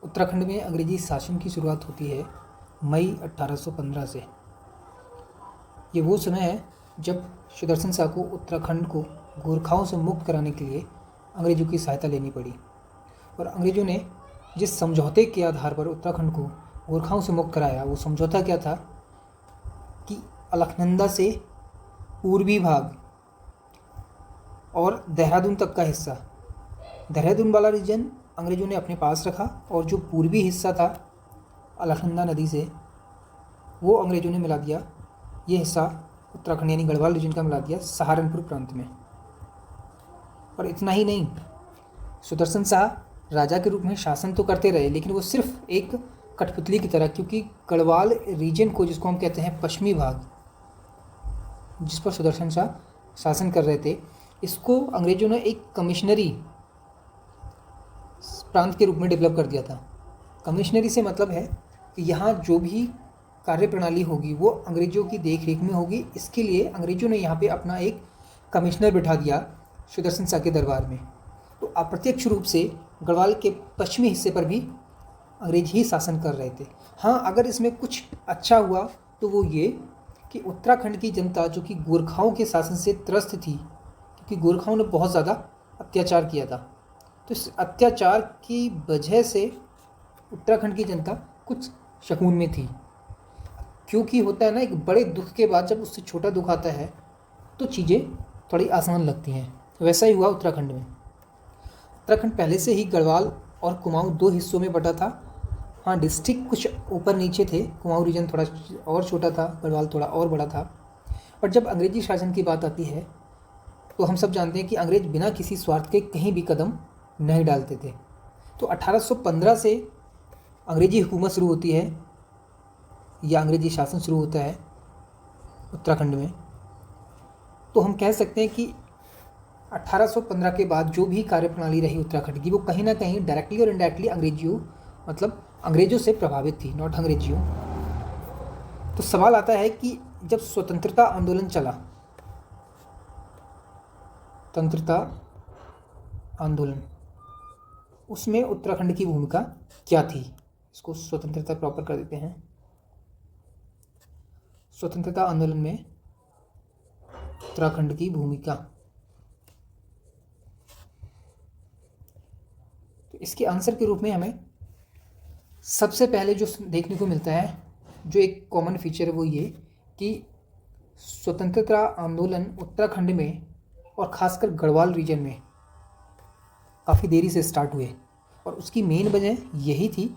उत्तराखंड में अंग्रेजी शासन की शुरुआत होती है मई 1815 से। ये वो समय है जब सुदर्शन शाह को उत्तराखंड को गोरखाओं से मुक्त कराने के लिए अंग्रेजों की सहायता लेनी पड़ी। और अंग्रेजों ने जिस समझौते के आधार पर उत्तराखंड को गोरखाओं से मुक्त कराया, वो समझौता क्या था कि अलकनंदा से पूर्वी भाग और देहरादून तक का हिस्सा, देहरादून वाला रीजन अंग्रेजों ने अपने पास रखा, और जो पूर्वी हिस्सा था अलकनंदा नदी से, वो अंग्रेजों ने मिला दिया, ये हिस्सा उत्तराखंड यानी गढ़वाल रीजन का मिला दिया सहारनपुर प्रांत में। और इतना ही नहीं, सुदर्शन शाह राजा के रूप में शासन तो करते रहे, लेकिन वो सिर्फ एक कठपुतली की तरह, क्योंकि गढ़वाल रीजन को, जिसको हम कहते हैं पश्चिमी भाग, जिस पर सुदर्शन शाह शासन कर रहे थे, इसको अंग्रेजों ने एक कमिश्नरी प्रांत के रूप में डेवलप कर दिया था। कमिश्नरी से मतलब है कि यहाँ जो भी कार्य प्रणाली होगी वो अंग्रेजों की देख रेख में होगी। इसके लिए अंग्रेजों ने यहाँ पे अपना एक कमिश्नर बिठा दिया सुदर्शन शाह के दरबार में। तो अप्रत्यक्ष रूप से गढ़वाल के पश्चिमी हिस्से पर भी अंग्रेज ही शासन कर रहे थे। हाँ, अगर इसमें कुछ अच्छा हुआ तो वो ये कि उत्तराखंड की जनता, जो कि गोरखाओं के शासन से त्रस्त थी, क्योंकि गोरखाओं ने बहुत ज़्यादा अत्याचार किया था, तो इस अत्याचार की वजह से उत्तराखंड की जनता कुछ शकून में थी। क्योंकि होता है ना, एक बड़े दुख के बाद जब उससे छोटा दुख आता है तो चीज़ें थोड़ी आसान लगती हैं। वैसा ही हुआ उत्तराखंड में। उत्तराखंड पहले से ही गढ़वाल और कुमाऊं दो हिस्सों में बटा था। हाँ, डिस्ट्रिक्ट कुछ ऊपर नीचे थे, कुमाऊं रीजन थोड़ा और छोटा था, गढ़वाल थोड़ा और बड़ा था। पर जब अंग्रेजी शासन की बात आती है तो हम सब जानते हैं कि अंग्रेज बिना किसी स्वार्थ के कहीं भी कदम नहीं डालते थे। तो 1815 से अंग्रेजी हुकूमत शुरू होती है, या अंग्रेजी शासन शुरू होता है उत्तराखंड में। तो हम कह सकते हैं कि 1815 के बाद जो भी कार्यप्रणाली रही उत्तराखंड की, वो कहीं ना कहीं डायरेक्टली और इनडायरेक्टली अंग्रेजों से प्रभावित थी, नॉट अंग्रेजियों। तो सवाल आता है कि जब स्वतंत्रता आंदोलन चला, स्वतंत्रता आंदोलन, उसमें उत्तराखंड की भूमिका क्या थी? इसको स्वतंत्रता प्रॉपर कर देते हैं। स्वतंत्रता आंदोलन में उत्तराखंड की भूमिका, तो इसके आंसर के रूप में हमें सबसे पहले जो देखने को मिलता है, जो एक कॉमन फीचर है, वो ये कि स्वतंत्रता आंदोलन उत्तराखंड में और ख़ासकर गढ़वाल रीजन में काफ़ी देरी से स्टार्ट हुए। और उसकी मेन वजह यही थी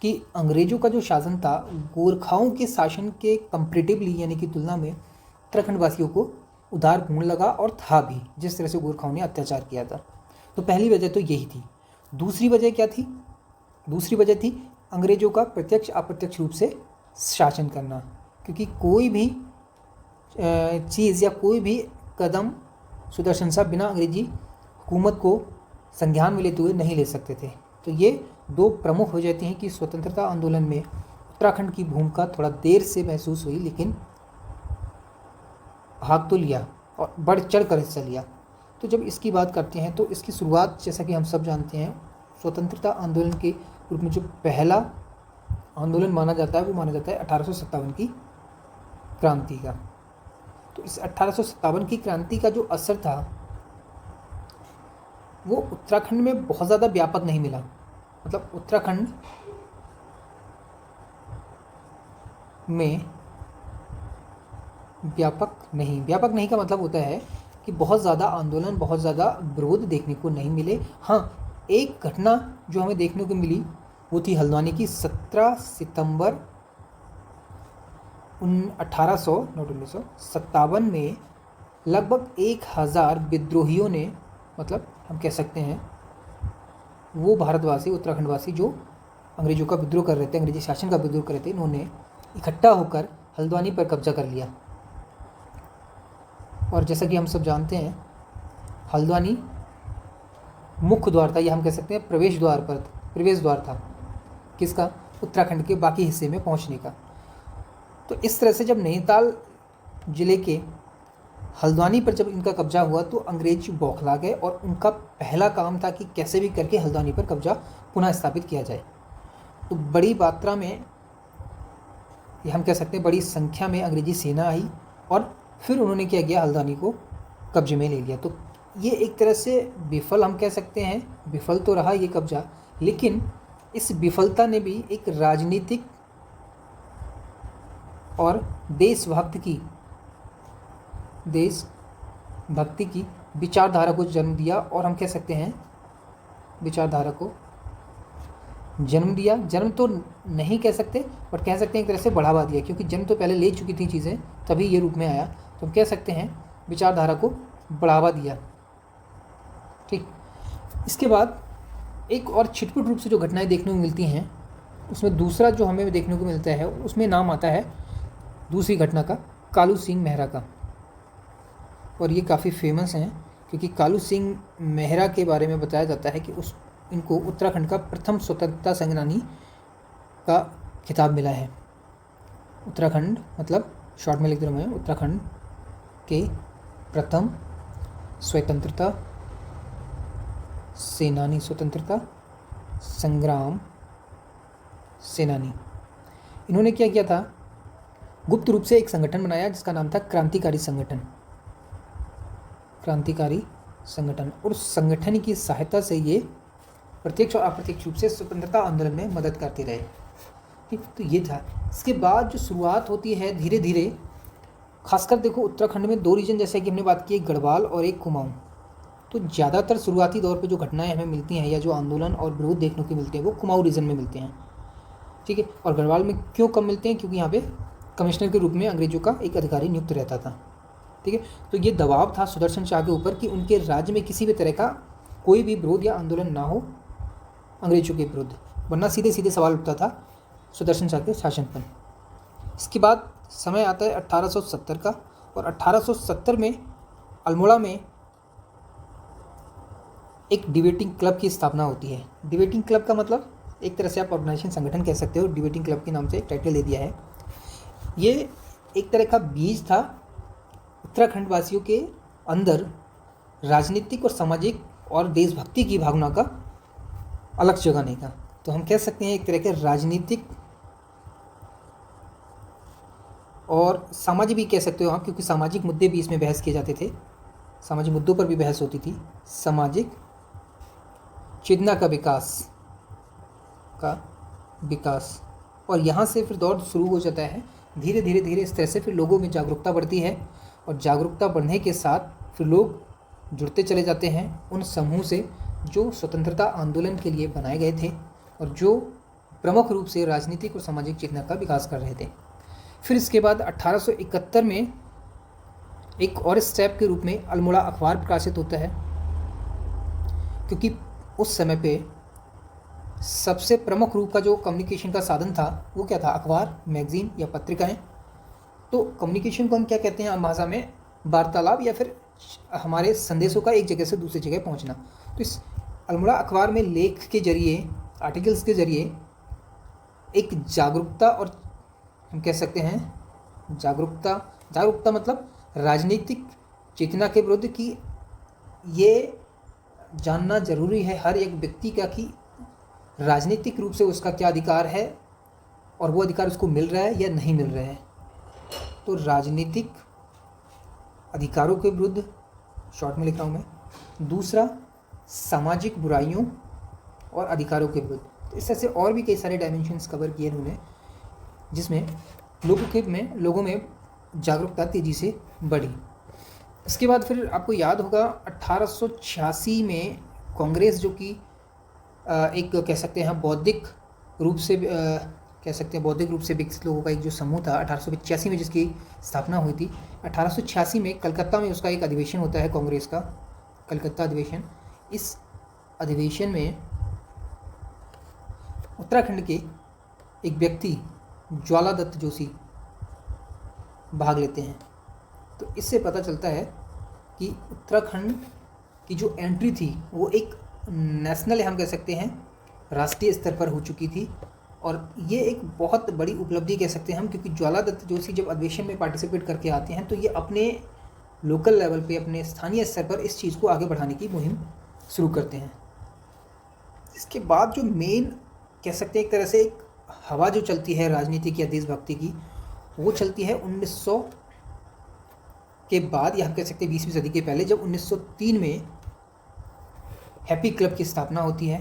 कि अंग्रेज़ों का जो शासन था, गोरखाओं के शासन के कंपैरेटिवली, यानी कि तुलना में उत्तराखंड वासियों को उदारपूर्ण लगा, और था भी, जिस तरह से गोरखाओं ने अत्याचार किया था। तो पहली वजह तो यही थी। दूसरी वजह क्या थी? दूसरी वजह थी अंग्रेज़ों का प्रत्यक्ष अप्रत्यक्ष रूप से शासन करना, क्योंकि कोई भी चीज़ या कोई भी कदम सुदर्शन शाह बिना अंग्रेजी हुकूमत को संज्ञान में लेते हुए नहीं ले सकते थे। तो ये दो प्रमुख वजह थी कि स्वतंत्रता आंदोलन में उत्तराखंड की भूमिका थोड़ा देर से महसूस हुई, लेकिन भाग तो लिया और बढ़ चढ़ कर हिस्सा लिया। तो जब इसकी बात करते हैं तो इसकी शुरुआत, जैसा कि हम सब जानते हैं, स्वतंत्रता आंदोलन के रूप में जो पहला आंदोलन माना जाता है, वो माना जाता है 1857 की क्रांति का। तो इस 1857 की क्रांति का जो असर था, वो उत्तराखंड में बहुत ज़्यादा व्यापक नहीं मिला। मतलब उत्तराखंड में व्यापक नहीं का मतलब होता है कि बहुत ज़्यादा आंदोलन, बहुत ज़्यादा विरोध देखने को नहीं मिले। हाँ, एक घटना जो हमें देखने को मिली वो थी हल्द्वानी की 17 सितंबर 1957 में लगभग 1000 विद्रोहियों ने, मतलब हम कह सकते हैं वो भारतवासी, उत्तराखंडवासी जो अंग्रेजों का विद्रोह कर रहे थे, अंग्रेजी शासन का विद्रोह कर रहे थे, इन्होंने इकट्ठा होकर हल्द्वानी पर कब्जा कर लिया। और जैसा कि हम सब जानते हैं, हल्द्वानी मुख्य द्वार था, या हम कह सकते हैं प्रवेश द्वार था किसका? उत्तराखंड के बाकी हिस्से में पहुंचने का। तो इस तरह से जब नैनीताल जिले के हल्द्वानी पर जब इनका कब्जा हुआ तो अंग्रेज बौखला गए और उनका पहला काम था कि कैसे भी करके हल्द्वानी पर कब्जा पुनः स्थापित किया जाए। तो बड़ी मात्रा में, ये हम कह सकते हैं बड़ी संख्या में अंग्रेजी सेना आई और फिर उन्होंने क्या किया, हल्द्वानी को कब्जे में ले लिया। तो ये एक तरह से विफल हम कह सकते हैं, विफल तो रहा ये कब्जा, लेकिन इस विफलता ने भी एक राजनीतिक और देशभक्ति की विचारधारा को जन्म दिया। और हम कह सकते हैं विचारधारा को जन्म दिया, जन्म तो नहीं कह सकते बट कह सकते हैं एक तरह से बढ़ावा दिया, क्योंकि जन्म तो पहले ले चुकी थी चीज़ें, तभी ये रूप में आया। तो हम कह सकते हैं विचारधारा को बढ़ावा दिया। ठीक, इसके बाद एक और छिटपुट रूप से जो घटनाएं देखने को मिलती हैं, उसमें दूसरा जो हमें देखने को मिलता है उसमें नाम आता है दूसरी घटना का, कालू सिंह मेहरा का। और ये काफ़ी फेमस हैं क्योंकि कालू सिंह मेहरा के बारे में बताया जाता है कि इनको उत्तराखंड का प्रथम स्वतंत्रता सेनानी का खिताब मिला है। उत्तराखंड मतलब शॉर्ट में लिख दे रहा हूँ मैं, उत्तराखंड के प्रथम स्वतंत्रता सेनानी, स्वतंत्रता संग्राम सेनानी। इन्होंने क्या किया था, गुप्त रूप से एक संगठन बनाया जिसका नाम था क्रांतिकारी संगठन। और उस संगठन की सहायता से ये प्रत्यक्ष और अप्रत्यक्ष रूप से स्वतंत्रता आंदोलन में मदद करते रहे। ठीक, तो ये था। इसके बाद जो शुरुआत होती है धीरे धीरे, खासकर देखो उत्तराखंड में दो रीजन जैसे कि हमने बात की, एक गढ़वाल और एक कुमाऊं। तो ज़्यादातर शुरुआती दौर पे जो घटनाएं हमें मिलती हैं या जो आंदोलन और विरोध देखने को मिलते हैं वो कुमाऊं रीजन में मिलते हैं। ठीक है, और गढ़वाल में क्यों कम मिलते हैं, क्योंकि यहाँ पे कमिश्नर के रूप में अंग्रेजों का एक अधिकारी नियुक्त रहता था। ठीक है, तो ये दबाव था सुदर्शन शाह के ऊपर कि उनके राज्य में किसी भी तरह का कोई भी विरोध या आंदोलन ना हो अंग्रेजों के विरुद्ध, वरना सीधे सीधे सवाल उठता था सुदर्शन शाह के शासन पर। इसके बाद समय आता है 1870 का, और 1870 में अल्मोड़ा में एक डिबेटिंग क्लब की स्थापना होती है। डिबेटिंग क्लब का मतलब एक तरह से आप ऑर्गेनाइजेशन संगठन कह सकते हो, डिबेटिंग क्लब के नाम से एक टाइटल दे दिया है। ये एक तरह का बीज था उत्तराखंड वासियों के अंदर राजनीतिक और सामाजिक और देशभक्ति की भावना का अलग जगाने का। तो हम कह सकते हैं एक तरह के राजनीतिक और सामाजिक भी कह सकते हो आप, क्योंकि सामाजिक मुद्दे भी इसमें बहस किए जाते थे, सामाजिक मुद्दों पर भी बहस होती थी। सामाजिक चेतना का विकास और यहाँ से फिर दौर शुरू हो जाता है। धीरे धीरे इस तरह से फिर लोगों में जागरूकता बढ़ती है, और जागरूकता बढ़ने के साथ फिर लोग जुड़ते चले जाते हैं उन समूह से जो स्वतंत्रता आंदोलन के लिए बनाए गए थे और जो प्रमुख रूप से राजनीतिक और सामाजिक चेतना का विकास कर रहे थे। फिर इसके बाद 1871 में एक और स्टेप के रूप में अल्मोड़ा अखबार प्रकाशित होता है, क्योंकि उस समय पे सबसे प्रमुख रूप का जो कम्युनिकेशन का साधन था वो क्या था, अखबार, मैगजीन या पत्रिकाएं। तो कम्युनिकेशन को हम क्या कहते हैं आम भाषा में, वार्तालाप या फिर हमारे संदेशों का एक जगह से दूसरी जगह पहुंचना। तो इस अल्मोड़ा अखबार में लेख के जरिए, आर्टिकल्स के जरिए एक जागरूकता, और हम कह सकते हैं जागरूकता मतलब राजनीतिक चेतना के विरुद्ध कि ये जानना जरूरी है हर एक व्यक्ति का कि राजनीतिक रूप से उसका क्या अधिकार है और वो अधिकार उसको मिल रहा है या नहीं मिल रहा है। तो राजनीतिक अधिकारों के विरुद्ध, शॉर्ट में लिख रहा हूँ मैं। दूसरा, सामाजिक बुराइयों और अधिकारों के विरुद्ध। तो इस तरह से और भी कई सारे डायमेंशंस कवर किए उन्होंने, जिसमें लोगों में जागरूकता तेज़ी से बढ़ी। इसके बाद फिर आपको याद होगा 1886 में कांग्रेस, जो कि एक कह सकते हैं बौद्धिक रूप से विकसित लोगों का एक जो समूह था, 1885 में जिसकी स्थापना हुई थी। 1886 में कलकत्ता में उसका एक अधिवेशन होता है कांग्रेस का, कलकत्ता अधिवेशन। इस अधिवेशन में उत्तराखंड के एक व्यक्ति ज्वाला दत्त जोशी भाग लेते हैं। तो इससे पता चलता है कि उत्तराखंड की जो एंट्री थी वो एक नेशनल, हम कह सकते हैं राष्ट्रीय स्तर पर हो चुकी थी। और ये एक बहुत बड़ी उपलब्धि कह सकते हैं हम, क्योंकि ज्वाला दत्त जोशी जब अधिवेशन में पार्टिसिपेट करके आते हैं तो ये अपने लोकल लेवल पे, अपने स्थानीय स्तर पर इस चीज़ को आगे बढ़ाने की मुहिम शुरू करते हैं। इसके बाद जो मेन कह सकते हैं एक तरह से एक हवा जो चलती है राजनीतिक या देशभक्ति की, वो चलती है 1900 के बाद, या हम कह सकते हैं 20वीं सदी के पहले, जब 1903 में हैप्पी क्लब की स्थापना होती है।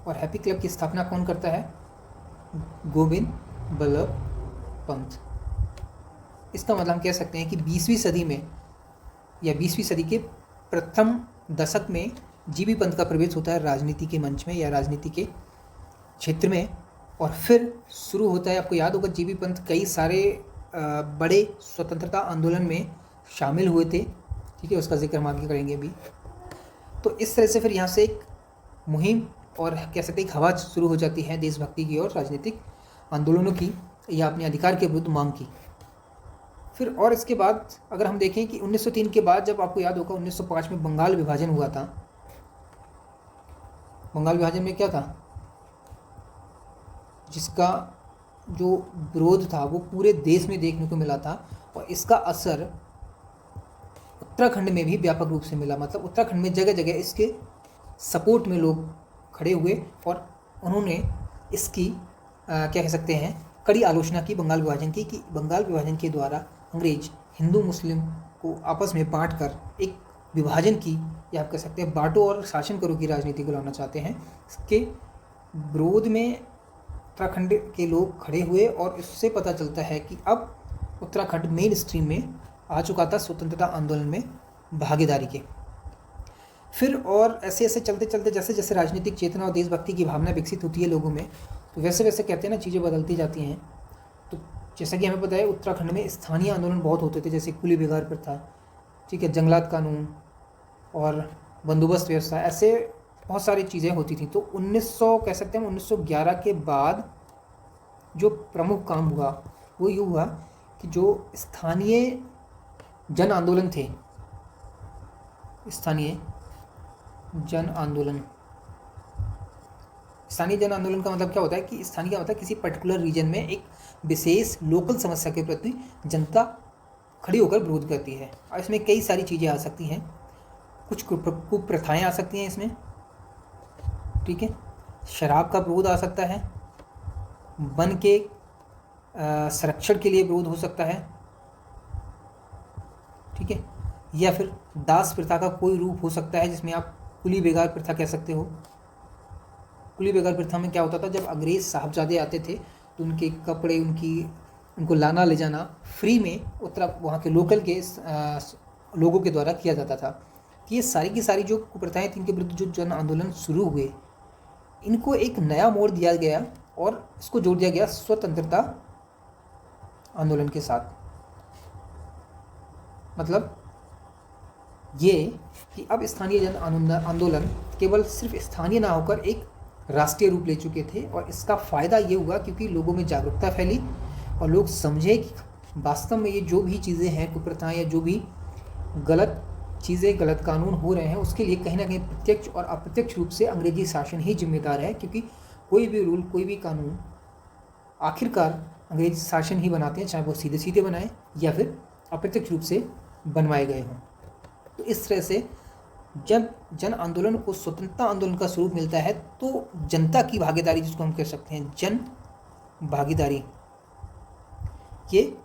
और हैप्पी क्लब की स्थापना कौन करता है? गोविंद बल्लभ पंत। इसका मतलब हम कह सकते हैं कि 20वीं सदी में या 20वीं सदी के प्रथम दशक में जीबी पंत का प्रवेश होता है राजनीति के मंच में या राजनीति के क्षेत्र में। और फिर शुरू होता है, आपको याद होगा जीबी पंत कई सारे बड़े स्वतंत्रता आंदोलन में शामिल हुए थे, ठीक है, उसका जिक्र हम आगे करेंगे अभी। तो इस तरह से फिर यहाँ से एक मुहिम और कह सकते हैं एक हवा शुरू हो जाती है देशभक्ति की और राजनीतिक आंदोलनों की या अपने अधिकार के विरुद्ध मांग की। फिर और इसके बाद अगर हम देखें कि 1903 के बाद, जब आपको याद होगा 1905 में बंगाल विभाजन हुआ था। बंगाल विभाजन में क्या था? जिसका जो विरोध था वो पूरे देश में देखने को मिला था, और इसका असर उत्तराखंड में भी व्यापक रूप से मिला। मतलब उत्तराखंड में जगह जगह इसके सपोर्ट में लोग खड़े हुए और उन्होंने इसकी क्या कह सकते हैं कड़ी आलोचना की बंगाल विभाजन की, कि बंगाल विभाजन के द्वारा अंग्रेज हिंदू मुस्लिम को आपस में बांट कर एक विभाजन की, या आप कह सकते हैं बांटो और शासन करो की राजनीति को लाना चाहते हैं। इसके विरोध में उत्तराखंड के लोग खड़े हुए और इससे पता चलता है कि अब उत्तराखंड मेन स्ट्रीम में आ चुका था स्वतंत्रता आंदोलन में भागीदारी के। फिर और ऐसे ऐसे चलते चलते जैसे जैसे राजनीतिक चेतना और देशभक्ति की भावना विकसित होती है लोगों में, तो वैसे वैसे कहते हैं ना चीज़ें बदलती जाती हैं। तो जैसा कि हमें पता है उत्तराखंड में स्थानीय आंदोलन बहुत होते थे, जैसे कुली बेगार प्रथा, ठीक है, जंगलात कानून और बंदोबस्त व्यवस्था, ऐसे बहुत सारी चीज़ें होती थी। तो 1900 कह सकते हैं 1911 के बाद जो प्रमुख काम हुआ वो ये हुआ कि जो स्थानीय जन आंदोलन थे, स्थानीय जन आंदोलन का मतलब क्या होता है कि स्थानीय का मतलब किसी पर्टिकुलर रीजन में एक विशेष लोकल समस्या के प्रति जनता खड़ी होकर विरोध करती है। और इसमें कई सारी चीज़ें आ सकती हैं, कुछ कुप्रथाएँ आ सकती हैं इसमें, ठीक है, शराब का विरोध आ सकता है, वन के संरक्षण के लिए विरोध हो सकता है, ठीक है, या फिर दास प्रथा का कोई रूप हो सकता है जिसमें आप कुली बेगार प्रथा कह सकते हो। कुली बेगार प्रथा में क्या होता था, जब अंग्रेज साहबजादे आते थे तो उनके कपड़े उनको लाना ले जाना फ्री में वहाँ के लोकल के लोगों के द्वारा किया जाता था। तो ये सारी की सारी जो कुप्रथाएँ थी, इनके विरुद्ध जो जन आंदोलन शुरू हुए, इनको एक नया मोड़ दिया गया और इसको जोड़ दिया गया स्वतंत्रता आंदोलन के साथ। मतलब ये कि अब स्थानीय जन आंदोलन केवल सिर्फ स्थानीय ना होकर एक राष्ट्रीय रूप ले चुके थे। और इसका फ़ायदा ये हुआ क्योंकि लोगों में जागरूकता फैली और लोग समझे कि वास्तव में ये जो भी चीज़ें हैं, कुप्रथाएँ या जो भी गलत चीज़ें, गलत कानून हो रहे हैं, उसके लिए कहीं ना कहीं प्रत्यक्ष और अप्रत्यक्ष रूप से अंग्रेजी शासन ही जिम्मेदार है। क्योंकि कोई भी रूल, कोई भी कानून आखिरकार अंग्रेजी शासन ही बनाते हैं, चाहे वो सीधे सीधे बनाएं या फिर अप्रत्यक्ष रूप से बनवाए गए हों। तो इस तरह से जब जन आंदोलन को स्वतंत्रता आंदोलन का स्वरूप मिलता है तो जनता की भागीदारी, जिसको हम कह सकते हैं जन भागीदारी, ये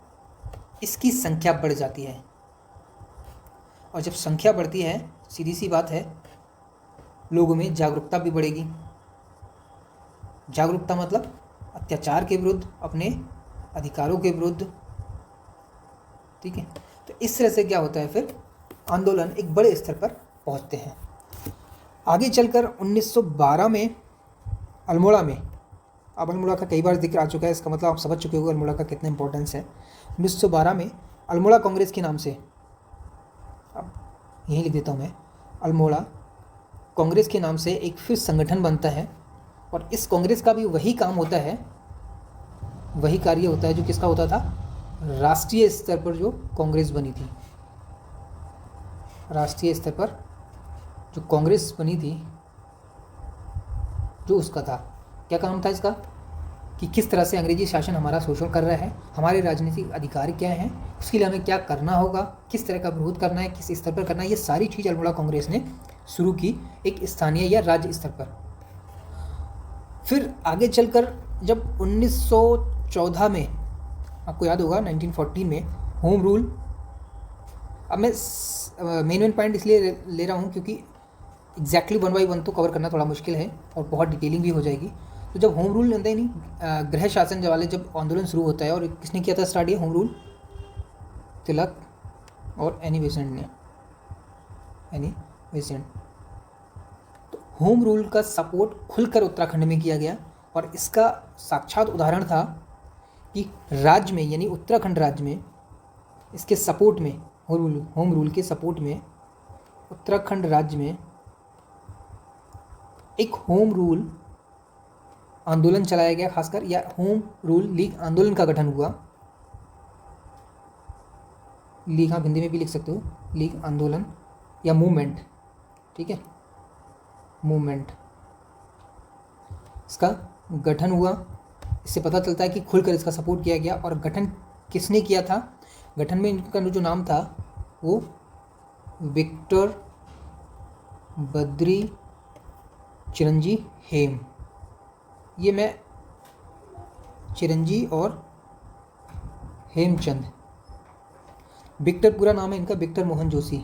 इसकी संख्या बढ़ जाती है। और जब संख्या बढ़ती है, सीधी सी बात है, लोगों में जागरूकता भी बढ़ेगी। जागरूकता मतलब अत्याचार के विरुद्ध, अपने अधिकारों के विरुद्ध, ठीक है। तो इस तरह से क्या होता है, फिर आंदोलन एक बड़े स्तर पर पहुंचते हैं। आगे चलकर 1912 में अल्मोड़ा में, अब अल्मोड़ा का कई बार जिक्र आ चुका है, इसका मतलब आप समझ चुके हो अल्मोड़ा का कितना इंपॉर्टेंस है। 1912 में अल्मोड़ा कांग्रेस के नाम से, अब यहीं लिख देता हूँ मैं, अल्मोड़ा कांग्रेस के नाम से एक फिर संगठन बनता है। और इस कांग्रेस का भी वही काम होता है, वही कार्य होता है जो किसका होता था, राष्ट्रीय स्तर पर जो कांग्रेस बनी थी। राष्ट्रीय स्तर पर जो कांग्रेस बनी थी, जो उसका था, क्या काम था इसका, कि किस तरह से अंग्रेजी शासन हमारा शोषण कर रहा है, हमारे राजनीतिक अधिकार क्या हैं, उसके लिए हमें क्या करना होगा, किस तरह का विरोध करना है, किस स्तर पर करना है, ये सारी चीज़ अल्मोड़ा कांग्रेस ने शुरू की एक स्थानीय या राज्य स्तर पर। फिर आगे चलकर जब 1914 में, आपको याद होगा 1914 में होम रूल, अब मैं मेन पॉइंट इसलिए ले रहा हूँ क्योंकि एग्जैक्टली 1 बाई 1 तो कवर करना थोड़ा मुश्किल है और बहुत डिटेलिंग भी हो जाएगी। तो जब होम रूल होता है नहीं, गृह शासन वाले जब आंदोलन शुरू होता है, और किसने किया था स्टार्ट ये होम रूल? तिलक और एनी बेसेंट ने, एनी बेसेंट। तो होम रूल का सपोर्ट खुलकर उत्तराखंड में किया गया, और इसका साक्षात उदाहरण था कि राज्य में, यानी उत्तराखंड राज्य में, इसके सपोर्ट में, होम रूल के सपोर्ट में उत्तराखंड राज्य में एक होम रूल आंदोलन चलाया गया खासकर, या होम रूल लीग आंदोलन का गठन हुआ। लीग, आप हिंदी में भी लिख सकते हो, लीग आंदोलन या मूवमेंट, ठीक है, मूवमेंट, इसका गठन हुआ। इससे पता चलता है कि खुलकर इसका सपोर्ट किया गया। और गठन किसने किया था? गठन में इनका जो नाम था वो विक्टर बद्री चिरंजी हेम। ये मैं चिरंजी और हेमचंद, विक्टर पूरा नाम है इनका विक्टर मोहन जोशी,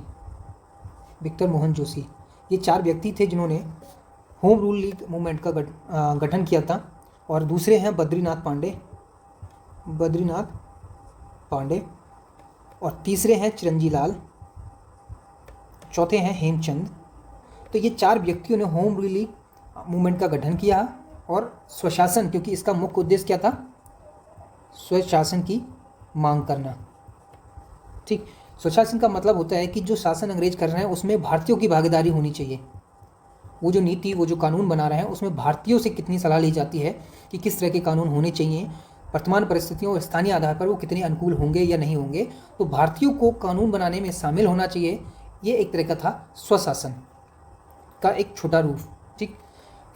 विक्टर मोहन जोशी। ये 4 व्यक्ति थे जिन्होंने होम रूल लीग मूवमेंट का गठन किया था। और दूसरे हैं बद्रीनाथ पांडे, और तीसरे हैं चिरंजी लाल, चौथे हैं हेमचंद। तो ये 4 व्यक्तियों ने होम रूल लीग मूवमेंट का गठन किया, और स्वशासन, क्योंकि इसका मुख्य उद्देश्य क्या था? स्वशासन की मांग करना। ठीक, स्वशासन का मतलब होता है कि जो शासन अंग्रेज कर रहे हैं उसमें भारतीयों की भागीदारी होनी चाहिए। वो जो नीति, वो जो कानून बना रहे हैं उसमें भारतीयों से कितनी सलाह ली जाती है कि किस तरह के कानून होने चाहिए, वर्तमान परिस्थितियों और स्थानीय आधार पर वो कितने अनुकूल होंगे या नहीं होंगे। तो भारतीयों को कानून बनाने में शामिल होना चाहिए। ये एक तरह का था स्वशासन का एक छोटा रूप। ठीक,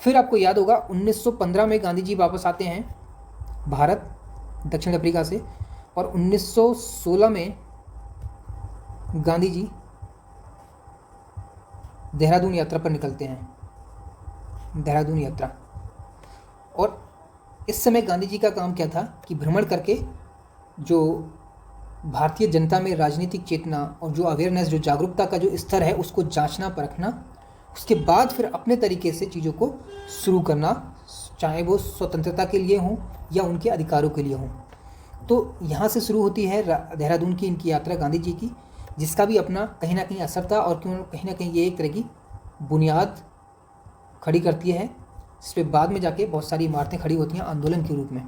फिर आपको याद होगा 1915 में गांधी जी वापस आते हैं भारत, दक्षिण अफ्रीका से, और 1916 में गांधी जी देहरादून यात्रा पर निकलते हैं, देहरादून यात्रा। और इस समय गांधी जी का काम क्या था कि भ्रमण करके जो भारतीय जनता में राजनीतिक चेतना और जो अवेयरनेस, जो जागरूकता का जो स्तर है उसको जांचना, परखना, उसके बाद फिर अपने तरीके से चीज़ों को शुरू करना, चाहे वो स्वतंत्रता के लिए हों या उनके अधिकारों के लिए हों। तो यहाँ से शुरू होती है देहरादून की इनकी यात्रा गांधी जी की, जिसका भी अपना कहीं ना कहीं असर था, और क्यों कहीं ना कहीं ये एक तरह की बुनियाद खड़ी करती है, जिस पर बाद में जाके बहुत सारी इमारतें खड़ी होती हैं आंदोलन के रूप में।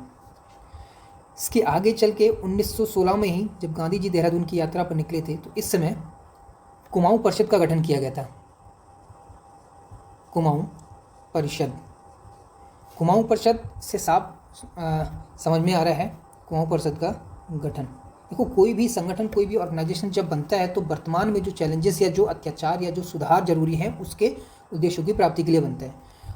इसके आगे चल के 1916 में ही जब गांधी जी देहरादून की यात्रा पर निकले थे, तो इस समय कुमाऊं परिषद का गठन किया गया था। कुमाऊं परिषद, कुमाऊं परिषद से साफ समझ में आ रहा है कुमाऊं परिषद का गठन। देखो, कोई भी संगठन, कोई भी ऑर्गेनाइजेशन जब बनता है तो वर्तमान में जो चैलेंजेस या जो अत्याचार या जो सुधार जरूरी है उसके उद्देश्यों की प्राप्ति के लिए बनता है।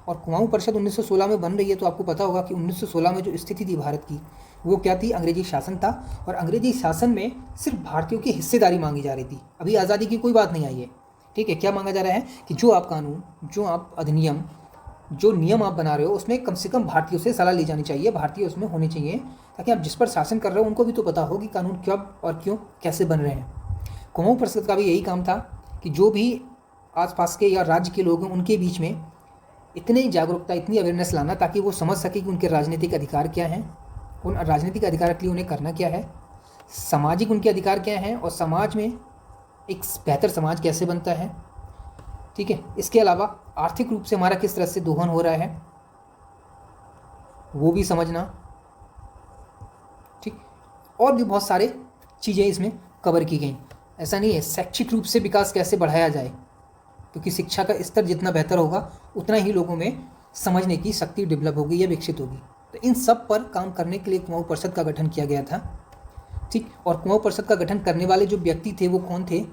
और कुमाऊं परिषद 1916 में बन रही है, तो आपको पता होगा कि 1916 में जो स्थिति थी भारत की, वो क्या थी? अंग्रेजी शासन था, और अंग्रेजी शासन में सिर्फ भारतीयों की हिस्सेदारी मांगी जा रही थी। अभी आज़ादी की कोई बात नहीं आई है, ठीक है। क्या मांगा जा रहा है कि जो आप कानून, जो आप अधिनियम, जो नियम आप बना रहे हो उसमें कम से कम भारतीयों से सलाह ली जानी चाहिए, भारतीय उसमें होने चाहिए, ताकि आप जिस पर शासन कर रहे हो उनको भी तो पता हो कि कानून कब और क्यों कैसे बन रहे हैं। कुमाऊं परिषद का भी यही काम था कि जो भी आसपास के या राज्य के लोग हैं उनके बीच में इतनी जागरूकता, इतनी अवेयरनेस लाना, ताकि वो समझ सके कि उनके राजनीतिक अधिकार क्या हैं, उन राजनीतिक अधिकार के लिए उन्हें करना क्या है, सामाजिक उनके अधिकार क्या हैं, और समाज में एक बेहतर समाज कैसे बनता है। ठीक है, इसके अलावा आर्थिक रूप से हमारा किस तरह से दोहन हो रहा है वो भी समझना। ठीक, और भी बहुत सारे चीज़ें इसमें कवर की गई। ऐसा नहीं है, शैक्षिक रूप से विकास कैसे बढ़ाया जाए, क्योंकि शिक्षा का स्तर जितना बेहतर होगा उतना ही लोगों में समझने की शक्ति डेवलप होगी या विकसित होगी। तो इन सब पर काम करने के लिए कुमाऊं परिषद का गठन किया गया था। ठीक, और कुमाऊं परिषद का गठन करने वाले जो व्यक्ति थे वो कौन थे?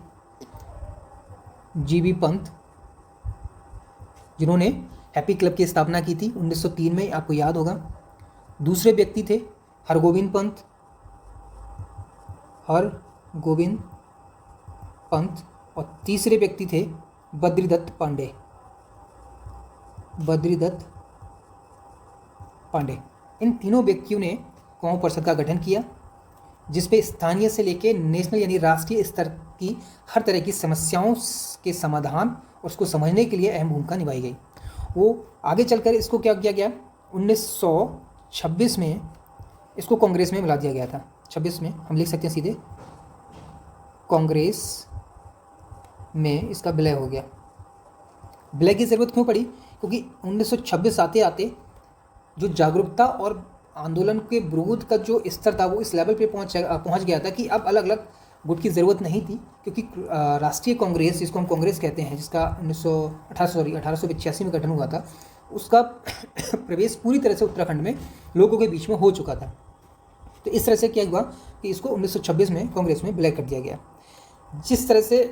जीबी पंत, जिन्होंने हैप्पी क्लब की स्थापना की थी 1903 में, आपको याद होगा। दूसरे व्यक्ति थे हरगोविंद पंत, हरगोविंद पंत, और तीसरे व्यक्ति थे बद्रीदत्त पांडे, बद्रीदत्त पांडे। इन तीनों व्यक्तियों ने कुमाऊं परिषद का गठन किया, जिस पे स्थानीय से लेके नेशनल यानी राष्ट्रीय स्तर की हर तरह की समस्याओं के समाधान और उसको समझने के लिए अहम भूमिका निभाई गई। वो आगे चलकर इसको क्या किया गया, 1926 में इसको कांग्रेस में मिला दिया गया था। 26 में हम लिख सकते हैं सीधे, कांग्रेस में इसका विलय हो गया। विलय की ज़रूरत क्यों पड़ी? क्योंकि 1926 आते आते जो जागरूकता और आंदोलन के विरोध का जो स्तर था वो इस लेवल पे पहुंच गया था कि अब अलग अलग गुट की ज़रूरत नहीं थी, क्योंकि राष्ट्रीय कांग्रेस, जिसको हम कांग्रेस कहते हैं, जिसका 1885 में गठन हुआ था, उसका प्रवेश पूरी तरह से उत्तराखंड में लोगों के बीच में हो चुका था। तो इस तरह से क्या हुआ कि इसको 1926 में कांग्रेस में विलय कर दिया गया। जिस तरह से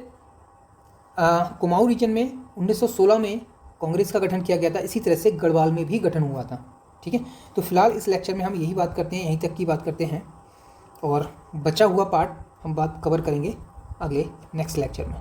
कुमाऊं रीजन में 1916 में कांग्रेस का गठन किया गया था, इसी तरह से गढ़वाल में भी गठन हुआ था। ठीक है, तो फिलहाल इस लेक्चर में हम यही बात करते हैं, यहीं तक की बात करते हैं, और बचा हुआ पार्ट हम बात कवर करेंगे अगले नेक्स्ट लेक्चर में।